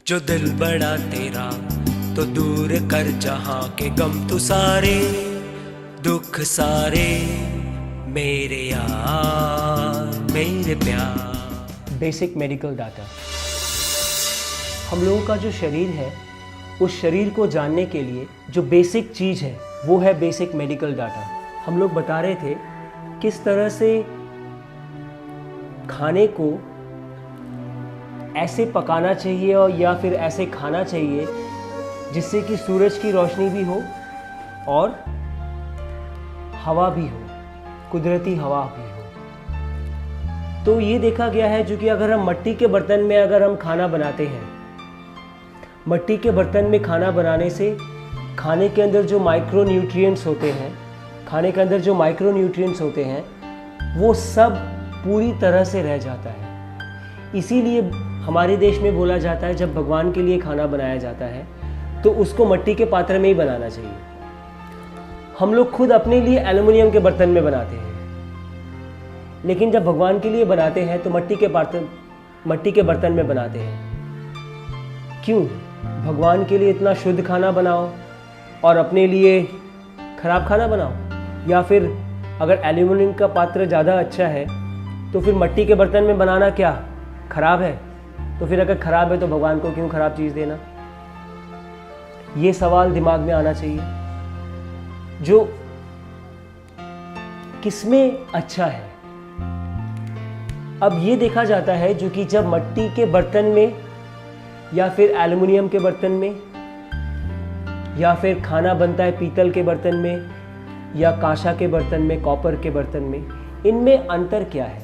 जो दिल बड़ा तेरा तो दूर कर जहां के गम तू सारे, दुख सारे मेरे यार मेरे प्यार। Basic medical data. हम लोगों का जो शरीर है, उस शरीर को जानने के लिए जो बेसिक चीज़ है वो है बेसिक मेडिकल डाटा। हम लोग बता रहे थे किस तरह से खाने को ऐसे पकाना चाहिए और या फिर ऐसे खाना चाहिए जिससे कि सूरज की रोशनी भी हो और हवा भी हो, कुदरती हवा भी हो। तो ये देखा गया है जो कि अगर हम मिट्टी के बर्तन में अगर हम खाना बनाते हैं, मिट्टी के बर्तन में खाना बनाने से खाने के अंदर जो माइक्रो न्यूट्रिएंट्स होते हैं, खाने के अंदर जो माइक्रो न्यूट्रिएंट्स होते हैं वो सब पूरी तरह से रह जाता है। इसीलिए हमारे देश में बोला जाता है जब भगवान के लिए खाना बनाया जाता है तो उसको मिट्टी के पात्र में ही बनाना चाहिए। हम लोग खुद अपने लिए एल्युमिनियम के बर्तन में बनाते हैं, लेकिन जब भगवान के लिए बनाते हैं तो मिट्टी के बर्तन में बनाते हैं। क्यों? भगवान के लिए इतना शुद्ध खाना बनाओ और अपने लिए खराब खाना बनाओ? या फिर अगर एल्युमिनियम का पात्र ज़्यादा अच्छा है तो फिर मिट्टी के बर्तन में बनाना क्या खराब है? तो फिर अगर खराब है तो भगवान को क्यों खराब चीज़ देना? ये सवाल दिमाग में आना चाहिए। जो किसमें अच्छा है? अब ये देखा जाता है जो कि जब मिट्टी के बर्तन में या फिर एल्युमिनियम के बर्तन में या फिर खाना बनता है पीतल के बर्तन में या कांसा के बर्तन में, कॉपर के बर्तन में, इनमें अंतर क्या है?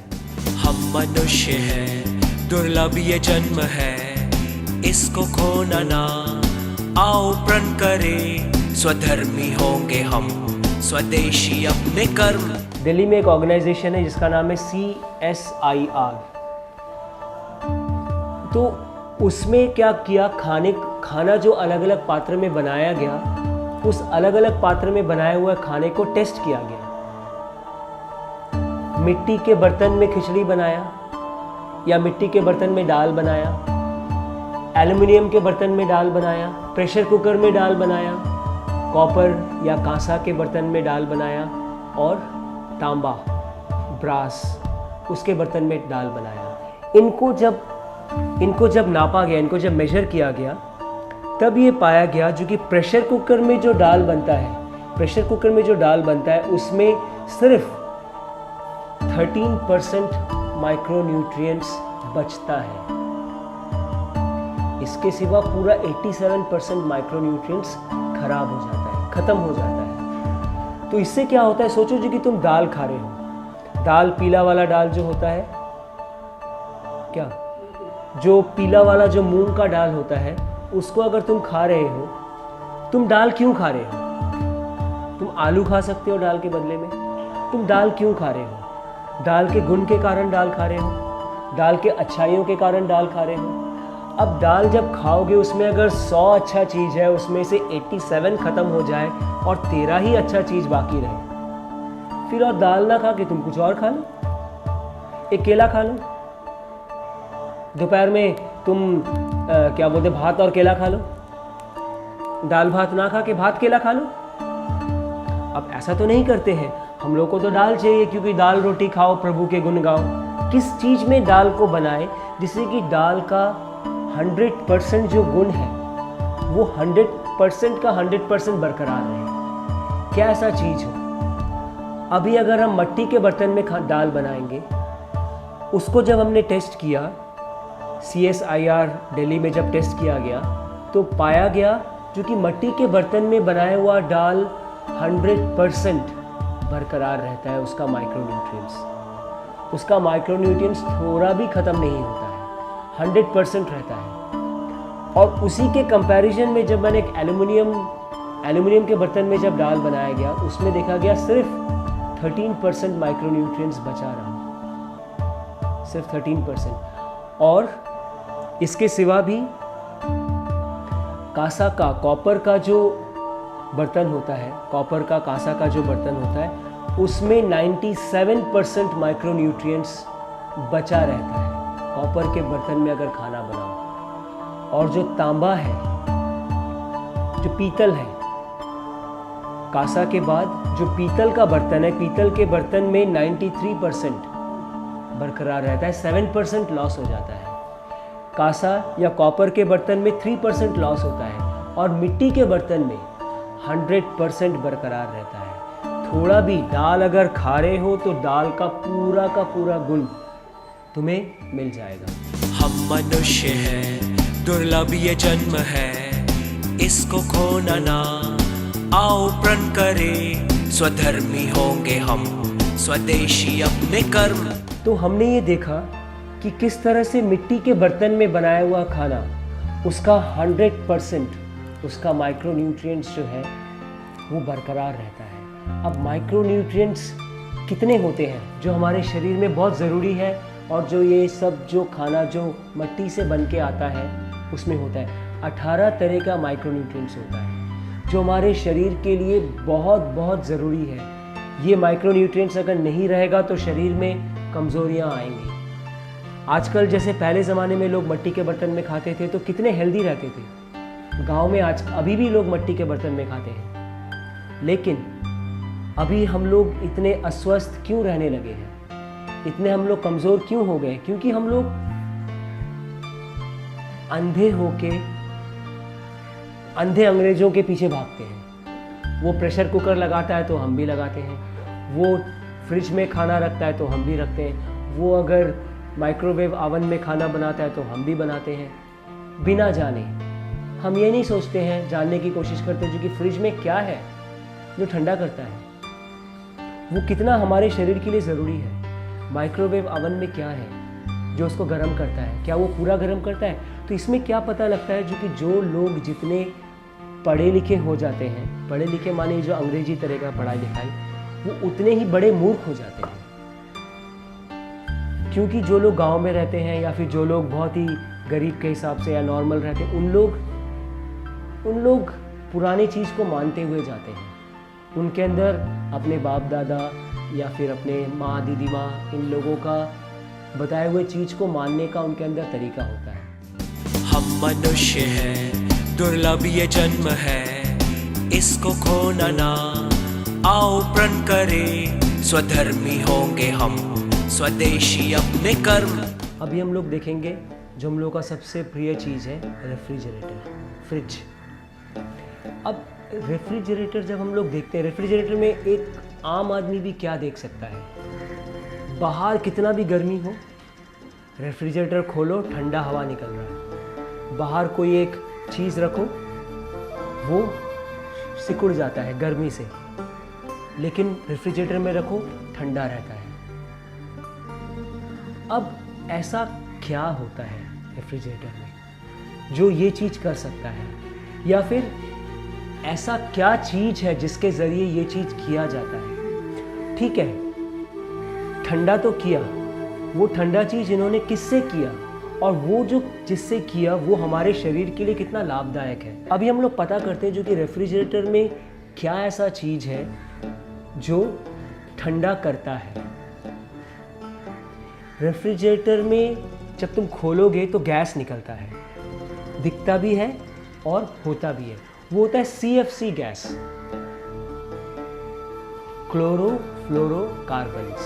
हम मनुष्य हैं, दुर्लभ ये जन्म है, इसको खोना ना, आओ प्रण करें, स्वधर्मी होंगे हम, स्वदेशी अपने कर्म। दिल्ली में एक ऑर्गेनाइजेशन है जिसका नाम है CSIR। तो उसमें क्या किया, खाना जो अलग अलग पात्र में बनाया गया, उस अलग अलग पात्र में बनाए हुए खाने को टेस्ट किया गया। मिट्टी के बर्तन में खिचड़ी बनाया या मिट्टी के बर्तन में दाल बनाया, एल्युमिनियम के बर्तन में दाल बनाया, प्रेशर कुकर में दाल बनाया, कॉपर या कांसा के बर्तन में दाल बनाया और तांबा, ब्रास, उसके बर्तन में दाल बनाया। इनको जब नापा गया, इनको जब मेजर किया गया, तब ये पाया गया जो कि प्रेशर कुकर में जो दाल बनता है, उसमें सिर्फ 13% माइक्रोन्यूट्रिएंट्स बचता है। इसके सिवा पूरा 87% माइक्रोन्यूट्रिएंट्स खराब हो जाता है, खत्म हो जाता है। तो इससे क्या होता है, सोचो जो कि तुम दाल खा रहे हो, दाल, पीला वाला दाल जो होता है, क्या जो पीला वाला जो मूंग का दाल होता है, उसको अगर तुम खा रहे हो, तुम दाल क्यों खा रहे हो? तुम आलू खा सकते हो दाल के बदले में। तुम दाल क्यों खा रहे हो? दाल के गुण के कारण दाल खा रहे हो, दाल के अच्छाइयों के कारण दाल खा रहे हो। अब दाल जब खाओगे, उसमें अगर 100 अच्छा चीज़ है, उसमें से 87 खत्म हो जाए और 13 ही अच्छा चीज़ बाकी रहे, फिर और दाल ना खा के तुम कुछ और खा लो, एक केला खा लो। दोपहर में तुम क्या बोलते, भात और केला खा लो, दाल भात ना खा के भात केला खा लो। अब ऐसा तो नहीं करते हैं हम लोग को, तो दाल चाहिए, क्योंकि दाल रोटी खाओ, प्रभु के गुण गाओ। किस चीज़ में दाल को बनाए जिससे कि दाल का 100% जो गुण है वो 100% का 100% बरकरार रहे? क्या ऐसा चीज़ हो? अभी अगर हम मिट्टी के बर्तन में दाल बनाएंगे, उसको जब हमने टेस्ट किया, CSIR दिल्ली में जब टेस्ट किया गया, तो पाया गया जो कि मिट्टी के बर्तन में बनाया हुआ दाल 100% बरकरार रहता है। उसका माइक्रोन्यूट्रिएंट्स थोड़ा भी ख़त्म नहीं होता है, 100% रहता है। और उसी के कंपैरिजन में जब मैंने एक एल्युमिनियम के बर्तन में जब दाल बनाया गया, उसमें देखा गया सिर्फ 13% माइक्रोन्यूट्रिएंट्स बचा रहा, सिर्फ 13%। और इसके सिवा भी कांसा का, कॉपर का जो बर्तन होता है, कॉपर का कांसा का जो बर्तन होता है, उसमें 97% माइक्रोन्यूट्रिएंट्स बचा रहता है, कॉपर के बर्तन में अगर खाना बनाओ। और जो तांबा है, जो पीतल है, कांसा के बाद जो पीतल का बर्तन है, पीतल के बर्तन में 93% बरकरार रहता है, 7% लॉस हो जाता है। कांसा या कॉपर के बर्तन में 3% लॉस होता है और मिट्टी के बर्तन में 100% बरकरार रहता है। थोड़ा भी दाल अगर खा रहे हो तो दाल का पूरा गुण तुम्हें मिल जाएगा। हम मनुष्य हैं, दुर्लभ ये जन्म है, इसको खोना ना, आओ प्रण करें, स्वधर्मी होंगे हम, स्वदेशी अपने कर्म। तो हमने ये देखा कि किस तरह से मिट्टी के बर्तन में बनाया हुआ खाना, उसका 100% उसका माइक्रोन्यूट्रिएंट्स जो है वो बरकरार रहता है। अब माइक्रोन्यूट्रिएंट्स कितने होते हैं जो हमारे शरीर में बहुत ज़रूरी है और जो ये सब जो खाना जो मिट्टी से बन के आता है उसमें होता है। 18 तरह का माइक्रोन्यूट्रिएंट्स होता है जो हमारे शरीर के लिए बहुत ज़रूरी है। ये माइक्रोन्यूट्रिएंट्स अगर नहीं रहेगा तो शरीर में कमज़ोरियाँ आएंगी। आजकल जैसे पहले ज़माने में लोग मिट्टी के बर्तन में खाते थे तो कितने हेल्दी रहते थे। गांव में आज अभी भी लोग मिट्टी के बर्तन में खाते हैं, लेकिन अभी हम लोग इतने अस्वस्थ क्यों रहने लगे हैं, इतने हम लोग कमज़ोर क्यों हो गए? क्योंकि हम लोग अंधे अंग्रेज़ों के पीछे भागते हैं। वो प्रेशर कुकर लगाता है तो हम भी लगाते हैं, वो फ्रिज में खाना रखता है तो हम भी रखते हैं, वो अगर माइक्रोवेव ओवन में खाना बनाता है तो हम भी बनाते हैं, बिना जाने। हम ये नहीं सोचते हैं, जानने की कोशिश करते हैं कि फ्रिज में क्या है जो ठंडा करता है, वो कितना हमारे शरीर के लिए ज़रूरी है। माइक्रोवेव ओवन में क्या है जो उसको गर्म करता है, क्या वो पूरा गर्म करता है? तो इसमें क्या पता लगता है जो लोग जितने पढ़े लिखे हो जाते हैं, पढ़े लिखे माने जो अंग्रेजी तरह का पढ़ाई लिखाई, वो उतने ही बड़े मूर्ख हो जाते हैं। क्योंकि जो लोग गांव में रहते हैं या फिर जो लोग बहुत ही गरीब के हिसाब से या नॉर्मल रहते हैं, उन लोग पुरानी चीज़ को मानते हुए जाते हैं। उनके अंदर अपने बाप दादा या फिर अपने माँ दीदी माँ इन लोगों का बताए हुए चीज़ को मानने का उनके अंदर तरीका होता है। हम मनुष्य हैं, दुर्लभ ये जन्म है, इसको खोना ना, आओ प्रण करें, स्वधर्मी होंगे हम, स्वदेशी अपने कर्म। अभी हम लोग देखेंगे जो हम लोग का सबसे प्रिय चीज़ है, रेफ्रिजरेटर, फ्रिज। अब रेफ्रिजरेटर जब हम लोग देखते हैं, रेफ्रिजरेटर में एक आम आदमी भी क्या देख सकता है? बाहर कितना भी गर्मी हो, रेफ्रिजरेटर खोलो, ठंडा हवा निकल रहा है। बाहर कोई एक चीज़ रखो, वो सिकुड़ जाता है गर्मी से, लेकिन रेफ्रिजरेटर में रखो, ठंडा रहता है। अब ऐसा क्या होता है रेफ्रिजरेटर में जो ये चीज़ कर सकता है, या फिर ऐसा क्या चीज़ है जिसके ज़रिए ये चीज़ किया जाता है? ठीक है, ठंडा तो किया, वो ठंडा चीज़ इन्होंने किससे किया और वो जो जिससे किया वो हमारे शरीर के लिए कितना लाभदायक है। अभी हम लोग पता करते हैं जो कि रेफ्रिजरेटर में क्या ऐसा चीज़ है जो ठंडा करता है। रेफ्रिजरेटर में जब तुम खोलोगे तो गैस निकलता है, दिखता भी है और होता भी है। वो होता है CFC gas, chlorofluorocarbons,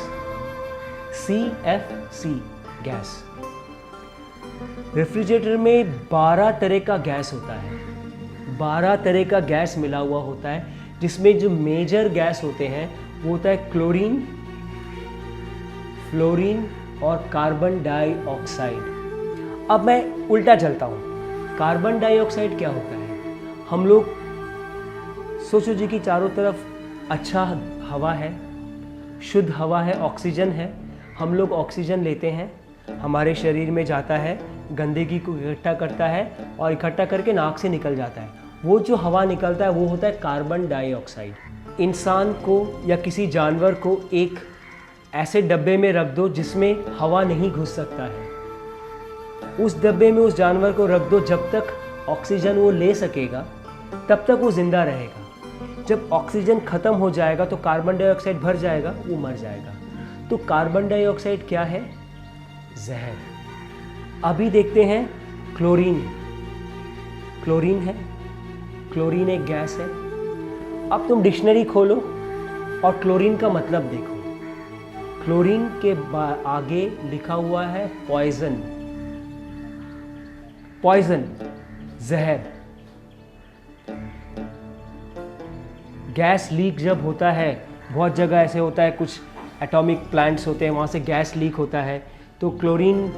CFC gas. Refrigerator में 12 तरह का गैस होता है, 12 तरह का गैस मिला हुआ होता है, जिसमें जो मेजर गैस होते हैं वो होता है क्लोरीन, फ्लोरीन और कार्बन डाइऑक्साइड। अब मैं उल्टा चलता हूँ, कार्बन डाइऑक्साइड क्या होता है? हम लोग सोचो जी कि चारों तरफ अच्छा हवा है, शुद्ध हवा है, ऑक्सीजन है, हम लोग ऑक्सीजन लेते हैं, हमारे शरीर में जाता है, गंदगी को इकट्ठा करता है और इकट्ठा करके नाक से निकल जाता है। वो जो हवा निकलता है वो होता है कार्बन डाइऑक्साइड। इंसान को या किसी जानवर को एक ऐसे डब्बे में रख दो जिसमें हवा नहीं घुस सकता है, उस डब्बे में उस जानवर को रख दो, जब तक ऑक्सीजन वो ले सकेगा तब तक वो जिंदा रहेगा। जब ऑक्सीजन खत्म हो जाएगा तो कार्बन डाइऑक्साइड भर जाएगा, वो मर जाएगा। तो कार्बन डाइऑक्साइड क्या है? जहर। अभी देखते हैं क्लोरीन। क्लोरीन है। क्लोरीन एक गैस है। अब तुम डिक्शनरी खोलो और क्लोरीन का मतलब देखो। क्लोरीन के आगे लिखा हुआ है पॉइजन। पॉइजन, जहर। गैस लीक जब होता है, बहुत जगह ऐसे होता है, कुछ एटॉमिक प्लांट्स होते हैं, वहाँ से गैस लीक होता है, तो क्लोरीन,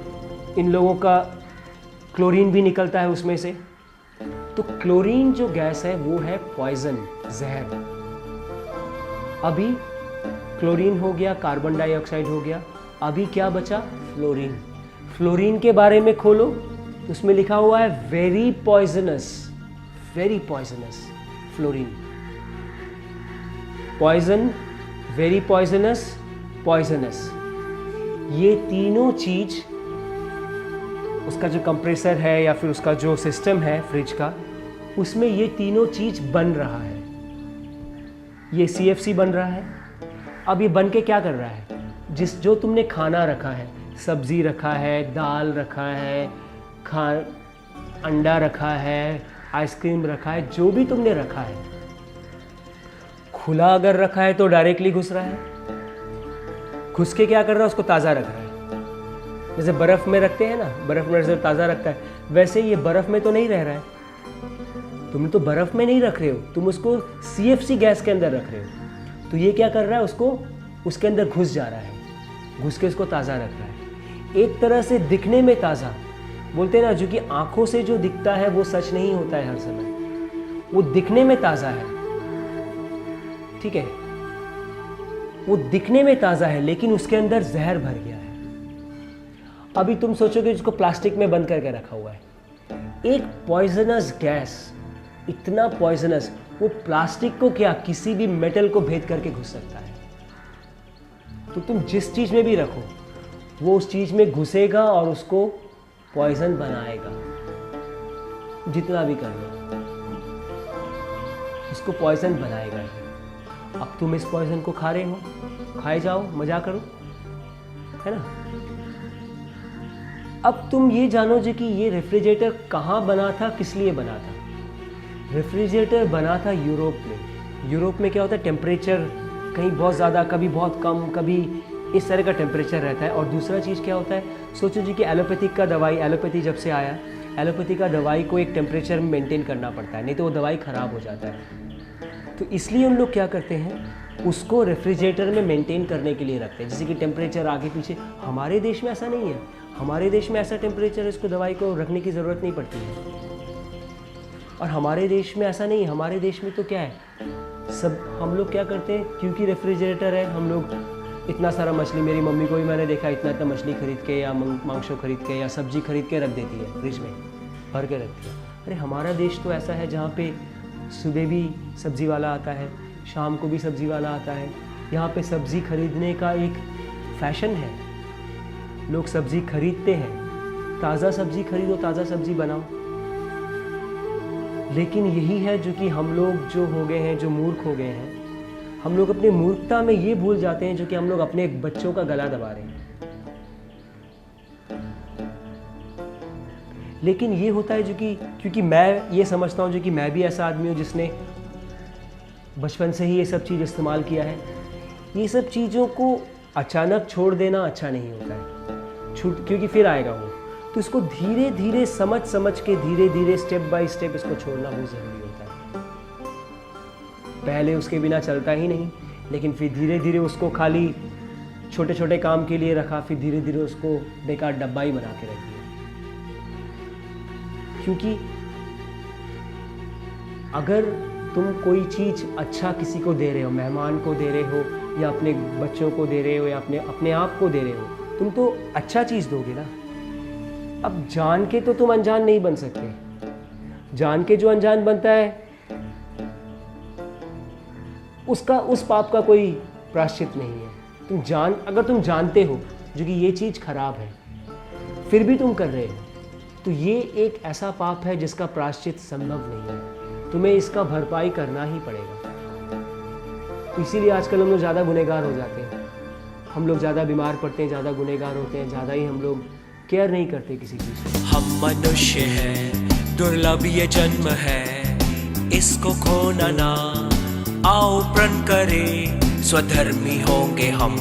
इन लोगों का क्लोरीन भी निकलता है उसमें से। तो क्लोरीन जो गैस है वो है पॉइजन, जहर। अभी क्लोरीन हो गया, कार्बन डाइऑक्साइड हो गया, अभी क्या बचा? फ्लोरीन। फ्लोरीन के बारे में खोलो, उसमें लिखा हुआ है very poisonous, very poisonous. Fluorine, poison, very poisonous, poisonous, ये तीनों चीज, उसका जो कंप्रेसर है या फिर उसका जो सिस्टम है फ्रिज का, उसमें ये तीनों चीज बन रहा है। ये CFC बन रहा है। अब ये बन के क्या कर रहा है? जो तुमने खाना रखा है, सब्जी रखा है, दाल रखा है, अंडा रखा है, आइसक्रीम रखा है, जो भी तुमने रखा है, खुला अगर रखा है तो डायरेक्टली घुस रहा है, घुस के क्या कर रहा है? उसको ताज़ा रख रहा है। जैसे बर्फ़ में रखते हैं ना, बर्फ़ में जैसे ताज़ा रखता है, वैसे ये बर्फ़ में तो नहीं रह रहा है। तुम तो बर्फ़ में नहीं रख रहे हो, तुम उसको CFC गैस के अंदर रख रहे हो। तो ये क्या कर रहा है? उसको उसके अंदर घुस जा रहा है, घुस के उसको ताज़ा रख रहा है। एक तरह से दिखने में ताज़ा, बोलते हैं ना, जो कि आंखों से जो दिखता है वो सच नहीं होता है हर समय। वो दिखने में ताज़ा है, ठीक है, वो दिखने में ताज़ा है, लेकिन उसके अंदर जहर भर गया है। अभी तुम सोचोगे इसको प्लास्टिक में बंद करके रखा हुआ है। एक पॉइजनस गैस, इतना पॉइजनस, वो प्लास्टिक को क्या, किसी भी मेटल को भेद करके घुस सकता है। तो तुम जिस चीज़ में भी रखो, वो उस चीज़ में घुसेगा और उसको पॉइजन बनाएगा। जितना भी कर लो, उसको पॉइजन बनाएगा ही। अब तुम इस पॉइजन को खा रहे हो, खाए जाओ, मजा करो, है ना। अब तुम ये जानो जी कि ये रेफ्रिजरेटर कहाँ बना था, किस लिए बना था। रेफ्रिजरेटर बना था यूरोप में। यूरोप में क्या होता है, टेम्परेचर कहीं बहुत ज़्यादा, कभी बहुत कम, कभी इस तरह का टेम्परेचर रहता है। और दूसरा चीज़ क्या होता है, सोचो जी कि एलोपैथिक का दवाई, एलोपैथी जब से आया, एलोपैथी का दवाई को एक टेम्परेचर में मेंटेन करना पड़ता है, नहीं तो वो दवाई ख़राब हो जाता है। तो इसलिए हम लोग क्या करते हैं, उसको रेफ्रिजरेटर में मेंटेन करने के लिए रखते हैं, जैसे कि टेम्परेचर आगे पीछे। हमारे देश में ऐसा नहीं है, हमारे देश में ऐसा टेम्परेचर है, इसको दवाई को रखने की ज़रूरत नहीं पड़ती है। और हमारे देश में ऐसा नहीं है, हमारे देश में तो क्या है, सब हम लोग क्या करते हैं, क्योंकि रेफ्रिजरेटर है, हम लोग इतना सारा मछली, मेरी मम्मी को भी मैंने देखा, इतना इतना मछली खरीद के या मांसो खरीद के या सब्जी खरीद के रख देती है, फ्रिज में भर के रखती है। अरे हमारा देश तो ऐसा है जहाँ पे सुबह भी सब्ज़ी वाला आता है, शाम को भी सब्ज़ी वाला आता है। यहाँ पे सब्ज़ी खरीदने का एक फैशन है, लोग सब्ज़ी खरीदते हैं। ताज़ा सब्ज़ी खरीदो, ताज़ा सब्ज़ी बनाओ। लेकिन यही है जो कि हम लोग जो हो गए हैं, जो मूर्ख हो गए हैं, हम लोग अपनी मूर्खता में ये भूल जाते हैं जो कि हम लोग अपने बच्चों का गला दबा रहे हैं। लेकिन ये होता है जो कि, क्योंकि मैं ये समझता हूँ जो कि मैं भी ऐसा आदमी हूँ जिसने बचपन से ही ये सब चीज़ इस्तेमाल किया है। ये सब चीज़ों को अचानक छोड़ देना अच्छा नहीं होता है, क्योंकि फिर आएगा वो। तो इसको धीरे धीरे समझ के, धीरे धीरे स्टेप बाय स्टेप इसको छोड़ना बहुत ज़रूरी होता है। पहले उसके बिना चलता ही नहीं, लेकिन फिर धीरे धीरे उसको खाली छोटे छोटे काम के लिए रखा, फिर धीरे धीरे उसको बेकार डब्बा ही बना के रख दिया। क्योंकि अगर तुम कोई चीज़ अच्छा किसी को दे रहे हो, मेहमान को दे रहे हो या अपने बच्चों को दे रहे हो या अपने आप को दे रहे हो, तुम तो अच्छा चीज़ दोगे ना। अब जान के तो तुम अनजान नहीं बन सकते। जान के जो अनजान बनता है उस पाप का कोई प्रायश्चित नहीं है। अगर तुम जानते हो जो कि ये चीज़ खराब है, फिर भी तुम कर रहे हो, तो ये एक ऐसा पाप है जिसका प्रायश्चित संभव नहीं है। तुम्हें इसका भरपाई करना ही पड़ेगा। तो इसीलिए आजकल हम लोग ज़्यादा गुनहगार हो जाते हैं, हम लोग ज़्यादा बीमार पड़ते हैं, ज़्यादा गुनहगार होते हैं, ज़्यादा ही हम लोग केयर नहीं करते किसी चीज़ को। हम मनुष्य हैं, दुर्लभ ये जन्म है, इसको खोना ना। आओ प्रण करें, स्वधर्मी होंगे हम,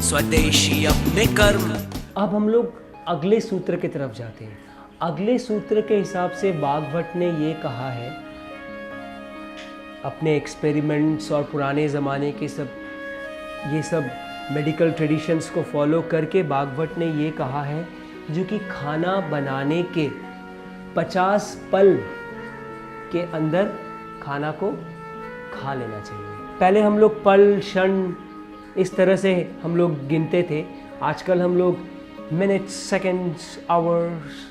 स्वदेशी अपने कर्म। अब हम लोग अगले सूत्र की तरफ जाते हैं। अगले सूत्र के हिसाब से बागभट्ट ने ये कहा है, अपने एक्सपेरिमेंट्स और पुराने ज़माने के ये सब मेडिकल ट्रेडिशंस को फॉलो करके बागभट्ट ने ये कहा है, जो कि खाना बनाने के 50 पल के अंदर खाना को खा लेना चाहिए। पहले हम लोग पल, क्षण इस तरह से हम लोग गिनते थे। आजकल हम लोग minutes, seconds, hours,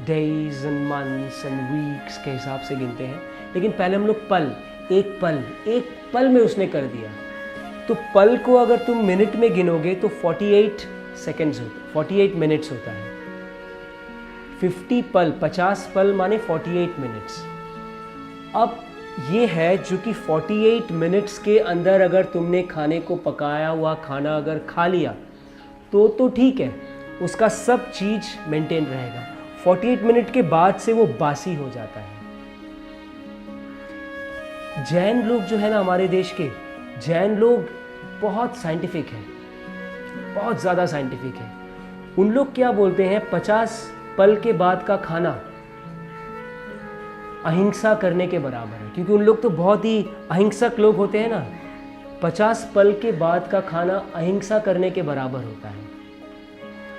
days and months and weeks के हिसाब से गिनते हैं, लेकिन पहले हम लोग एक पल में उसने कर दिया। तो पल को अगर तुम मिनट में गिनोगे तो 48 सेकंड्स होता, 48 मिनट्स होता है। 50 पल माने 48 मिनट्स। अब ये है जो कि 48 मिनट्स के अंदर अगर तुमने खाने को पकाया हुआ खाना अगर खा लिया तो ठीक है, उसका सब चीज़ मेंटेन रहेगा। 48 मिनट के बाद से वो बासी हो जाता है। जैन लोग जो है ना, हमारे देश के जैन लोग बहुत साइंटिफिक हैं, बहुत ज़्यादा साइंटिफिक है। उन लोग क्या बोलते हैं, 50 पल के बाद का खाना अहिंसा करने के बराबर है, क्योंकि उन लोग तो बहुत ही अहिंसक लोग होते हैं ना। 50 पल के बाद का खाना अहिंसा करने के बराबर होता है।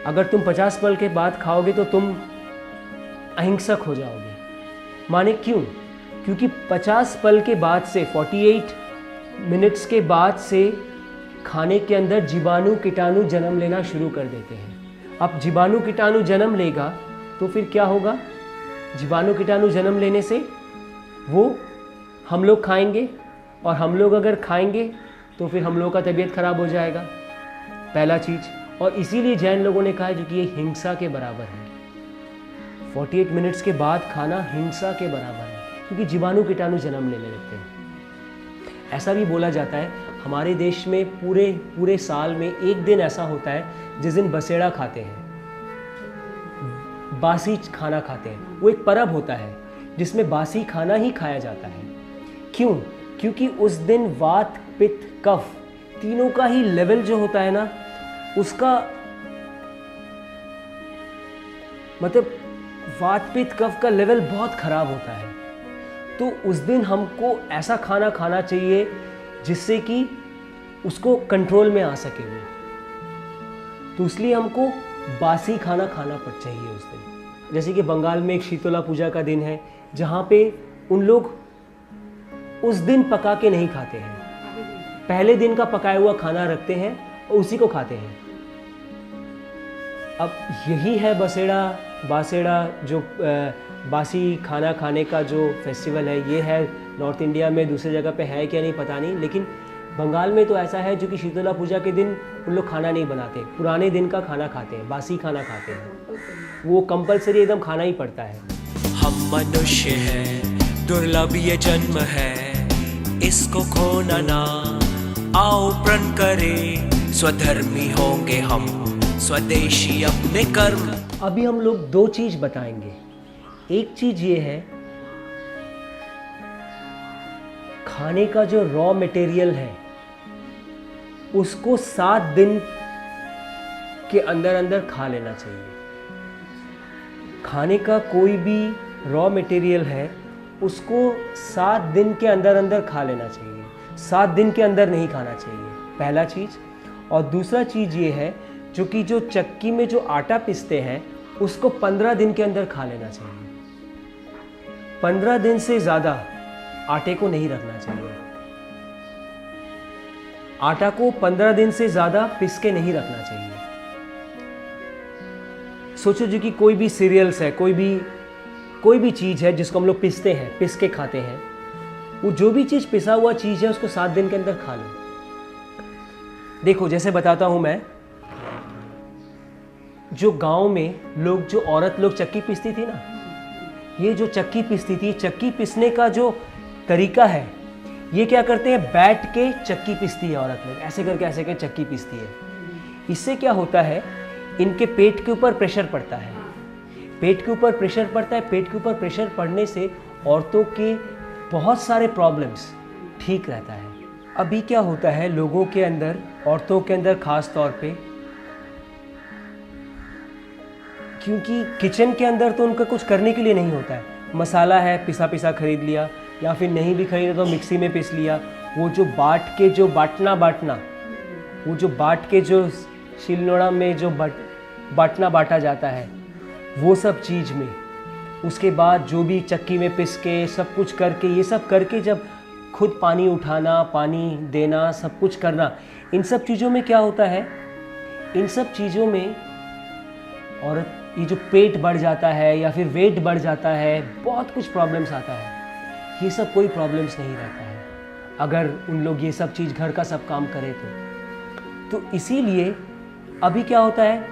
अगर तुम 50 पल के बाद खाओगे तो तुम अहिंसक हो जाओगे। माने क्यों? क्योंकि 50 पल के बाद से 48 मिनट्स के बाद से खाने के अंदर जीवाणु कीटाणु जन्म लेना शुरू कर देते हैं। अब जीवाणु कीटाणु जन्म लेगा तो फिर क्या होगा? जीवाणु कीटाणु जन्म लेने से वो हम लोग खाएंगे, और हम लोग अगर खाएंगे तो फिर हम लोगों का तबीयत खराब हो जाएगा, पहला चीज़। और इसीलिए जैन लोगों ने कहा है जो कि ये हिंसा के बराबर है। 48 मिनट्स के बाद खाना हिंसा के बराबर है, क्योंकि जीवाणु कीटाणु जन्म लेने लगते हैं। ऐसा भी बोला जाता है हमारे देश में पूरे साल में एक दिन ऐसा होता है जिस दिन बसेड़ा खाते हैं, बासी खाना खाते हैं। वो एक पर्व होता है जिसमें बासी खाना ही खाया जाता है। क्यों? क्योंकि उस दिन वात, पित्त, कफ तीनों का ही लेवल जो होता है ना, उसका मतलब वात, पित्त, कफ का लेवल बहुत खराब होता है। तो उस दिन हमको ऐसा खाना खाना चाहिए जिससे कि उसको कंट्रोल में आ सके वो। तो इसलिए हमको बासी खाना खाना पड़ चाहिए उस दिन। जैसे कि बंगाल में एक शीतला पूजा का दिन है, जहाँ पे उन लोग उस दिन पका के नहीं खाते हैं, पहले दिन का पकाया हुआ खाना रखते हैं और उसी को खाते हैं। अब यही है बासेड़ा जो बासी खाना खाने का जो फेस्टिवल है, ये है नॉर्थ इंडिया में। दूसरी जगह पे है क्या नहीं पता नहीं, लेकिन बंगाल में तो ऐसा है जो कि शीतला पूजा के दिन उन लोग खाना नहीं बनाते, पुराने दिन का खाना खाते हैं, बासी खाना खाते हैं। वो कंपलसरी एकदम खाना ही पड़ता है। हम मनुष्य हैं, दुर्लभ ये जन्म है, इसको खोना ना। आओ प्रण करें, स्वधर्मी होंगे हम, स्वदेशी अपने कर्म। अभी हम लोग 2 चीज बताएंगे। एक चीज ये है, खाने का जो रॉ मटेरियल है उसको 7 दिन के अंदर अंदर खा लेना चाहिए। खाने का कोई भी रॉ मटेरियल है उसको 7 दिन के अंदर अंदर खा लेना चाहिए, 7 दिन के अंदर नहीं खाना चाहिए, पहला चीज़। और दूसरा चीज़ ये है जो कि जो चक्की में जो आटा पीसते हैं उसको 15 दिन के अंदर खा लेना चाहिए। 15 दिन से ज़्यादा आटे को नहीं रखना चाहिए। आटा को 15 दिन से ज़्यादा पीस के नहीं रखना चाहिए। सोचो जो कि कोई भी सीरियल्स है, कोई भी चीज़ है जिसको हम लोग पीसते हैं, पीस के खाते हैं, वो जो भी चीज़ पिसा हुआ चीज़ है उसको 7 दिन के अंदर खा लो। देखो जैसे बताता हूँ मैं, जो गांव में लोग, जो औरत लोग चक्की पीसती थी ना, ये जो चक्की पीसती थी, चक्की पीसने का जो तरीका है, ये क्या करते हैं, बैठ के चक्की पीसती है औरत लोग, ऐसे करके चक्की पीसती है। इससे क्या होता है, इनके पेट के ऊपर प्रेशर पड़ता है। पेट के ऊपर प्रेशर पड़ता है, पेट के ऊपर प्रेशर पड़ने से औरतों के बहुत सारे प्रॉब्लम्स ठीक रहता है। अभी क्या होता है लोगों के अंदर, औरतों के अंदर खास तौर पे, क्योंकि किचन के अंदर तो उनका कुछ करने के लिए नहीं होता है। मसाला है, पिसा पिसा खरीद लिया, या फिर नहीं भी खरीदा तो मिक्सी में पीस लिया। वो जो बांट के जो वो जो बांट के जो शिलनोड़ा में जो बाटना बांटा जाता है, वो सब चीज़ में, उसके बाद जो भी चक्की में पिस के सब कुछ करके, ये सब करके जब खुद पानी उठाना, पानी देना, सब कुछ करना, इन सब चीज़ों में क्या होता है, इन सब चीज़ों में औरत ये जो पेट बढ़ जाता है या फिर वेट बढ़ जाता है, बहुत कुछ प्रॉब्लम्स आता है। ये सब कोई प्रॉब्लम्स नहीं रहता है अगर उन लोग ये सब चीज़ घर का सब काम करें तो इसीलिए अभी क्या होता है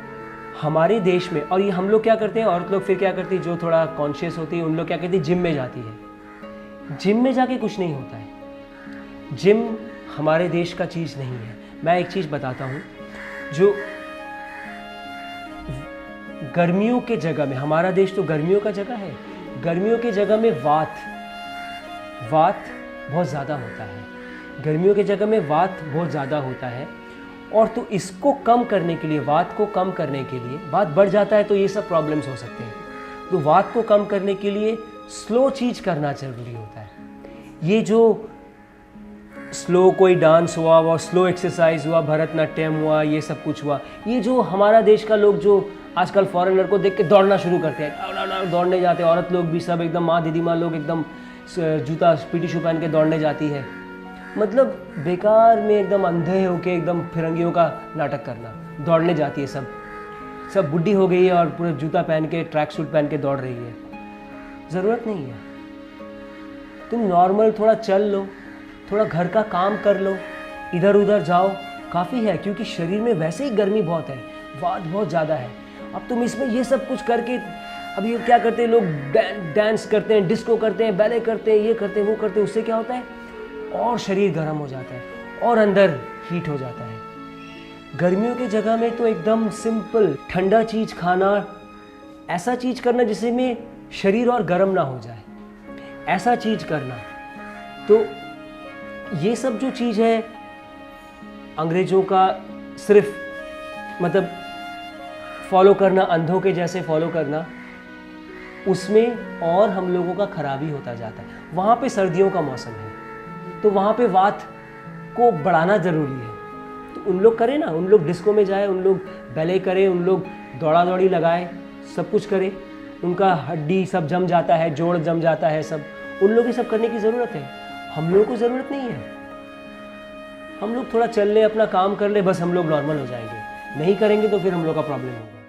हमारे देश में, और ये हम लोग क्या करते हैं, औरत लोग फिर क्या करती है, जो थोड़ा कॉन्शियस होती है, उन लोग क्या कहती है, जिम में जाती है। जिम में जाके कुछ नहीं होता है। जिम हमारे देश का चीज़ नहीं है। मैं एक चीज़ बताता हूँ, जो गर्मियों के जगह में, हमारा देश तो गर्मियों का जगह है, गर्मियों के जगह में वात बहुत ज़्यादा होता है। गर्मियों के जगह में वात बहुत ज़्यादा होता है, और तो इसको कम करने के लिए, वात को कम करने के लिए, वात बढ़ जाता है तो ये सब प्रॉब्लम्स हो सकते हैं। तो वात को कम करने के लिए स्लो चीज़ करना ज़रूरी होता है। ये जो स्लो कोई डांस हुआ, वो स्लो एक्सरसाइज हुआ, भरतनाट्यम हुआ, ये सब कुछ हुआ, ये जो हमारा देश का लोग जो आजकल फॉरेनर को देख के दौड़ना शुरू करते हैं, दौड़ने जाते हैं, औरत लोग भी सब एकदम, माँ दीदी माँ लोग एकदम जूता पीटी शू पहन के दौड़ने जाती है। मतलब बेकार में एकदम अंधे होके एकदम फिरंगियों का नाटक करना, दौड़ने जाती है, सब बुढ़ी हो गई है और पूरे जूता पहन के, ट्रैक सूट पहन के दौड़ रही है। ज़रूरत नहीं है। तुम नॉर्मल थोड़ा चल लो, थोड़ा घर का काम कर लो, इधर उधर जाओ, काफ़ी है। क्योंकि शरीर में वैसे ही गर्मी बहुत है, वात बहुत ज़्यादा है। अब तुम इसमें ये सब कुछ करके, अब ये क्या करते हैं लोग, डांस करते हैं, डिस्को करते हैं, बैले करते हैं, ये करते हैं, वो करते हैं, उससे क्या होता है और शरीर गर्म हो जाता है और अंदर हीट हो जाता है। गर्मियों की जगह में तो एकदम सिंपल ठंडा चीज़ खाना, ऐसा चीज़ करना जिसमें शरीर और गर्म ना हो जाए, ऐसा चीज़ करना। तो ये सब जो चीज़ है अंग्रेज़ों का, सिर्फ मतलब फॉलो करना, अंधों के जैसे फॉलो करना, उसमें और हम लोगों का खराबी होता जाता है। वहाँ पे सर्दियों का मौसम है तो वहाँ पे वात को बढ़ाना ज़रूरी है। तो उन लोग करें ना, उन लोग डिस्को में जाए, उन लोग बैले करें, उन लोग दौड़ा दौड़ी लगाए, सब कुछ करें, उनका हड्डी सब जम जाता है, जोड़ जम जाता है, सब उन लोग ये सब करने की ज़रूरत है। हम लोगों को ज़रूरत नहीं है। हम लोग थोड़ा चल ले, अपना काम कर ले, बस हम लोग नॉर्मल हो जाएंगे। नहीं करेंगे तो फिर हम लोग का प्रॉब्लम होगा।